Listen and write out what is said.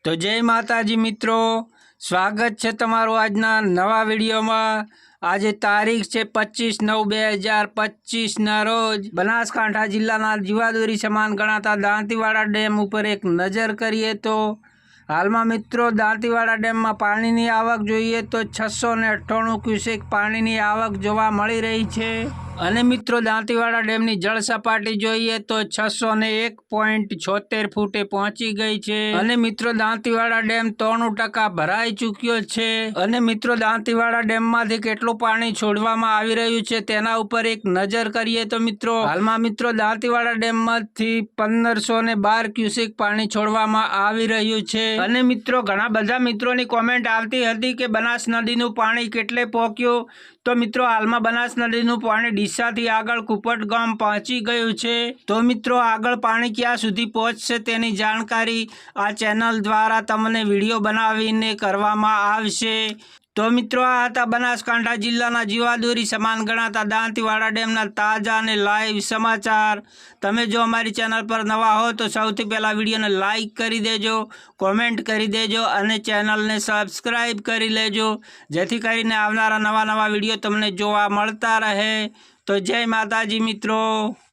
तो जय माताजी मित्रों, स्वागत है तमारो आजना नवा विडियो में। आज तारीख है 25/9/2025 ना रोज बनासकांठा जिल्लाना जीवादोरी समान गणाता दांतीवाड़ा डेम पर एक नजर करिए तो हाल में मित्रों दांतीवाड़ा डेम में पानी की आवक जोईए तो 698 क्यूसेक पानी की आवक जोवा मळी रही है। અને મિત્રો દાંતીવાડા ડેમની જળ સપાટી જોઈએ તો 601.76 ફૂટે પહોંચી ગઈ છે અને મિત્રો દાંતીવાડા ડેમ 93% ભરાઈ ચૂક્યો છે અને મિત્રો દાંતીવાડા ડેમમાંથી કેટલું પાણી છોડવામાં આવી રહ્યું છે તેના ઉપર એક નજર કરીએ તો મિત્રો હાલમાં મિત્રો દાંતીવાડા ડેમમાંથી 1512 ક્યુસેક પાણી છોડવામાં આવી રહ્યું છે અને મિત્રો ઘણા બધા મિત્રોની કોમેન્ટ આવતી હતી કે બનાસ નદીનું પાણી કેટલે પહોંચ્યું तो मित्रों हाल में बनास नदी पानी डीसा थी आगळ कुपट गाम पहुंची गयु छे। तो मित्रों आगळ पानी क्या सुधी पहोंचशे तेनी जानकारी आ चेनल द्वारा तमने विडियो बनावीने करवामां आवशे। तो मित्रों आ हता बनासकांठा जिल्लाना जीवादोरी समान गणाता दांतीवाड़ा डेमना ताजा ने लाइव समाचार। तमे जो अमारी चेनल पर नवा हो तो सौथी पहला विडियो ने लाइक करी देजो, कॉमेंट करी देजो अने चेनल ने सब्सक्राइब करी लेजो जेथी करीने आवनारा नवा नवा विडियो तमने जोवा मळता रहे। तो जय माताजी मित्रों।